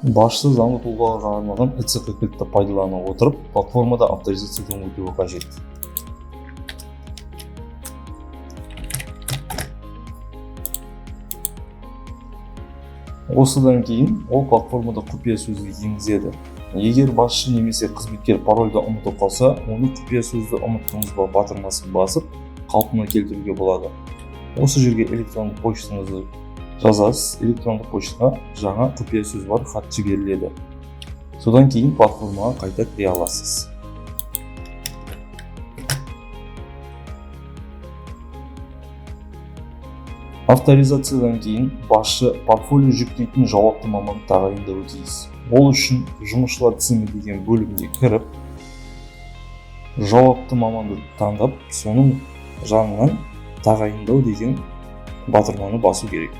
Башшы заңды тұлғаларға арналған ІЦК кілтті пайдалана отырып, платформада авторизациядан өтуі қажет. Осыдан кейін ол платформада құпия сөзді енгізеді. Егер басшы немесе қызметкер парольді ұмытып қалса, оны құпия сөзді ұмыттыңыз ба батырмасын басып, қалпына келтіруге болады. Осы жерге электрондық почтаңызды жазасыз, электрондық поштаға жаңа құпия сөз бар хат жіберіледі. Содан кейін платформаға қайта кіре аласыз. Авторизациядан кейін басшы портфолио жүктейтін жауапты маман тағайындауы тиіс. Ол үшін жұмысшылар тізімі деген бөлімге кіріп, жауапты маманды таңдап, соның жанынан тағайындау деген батырманы басу керек.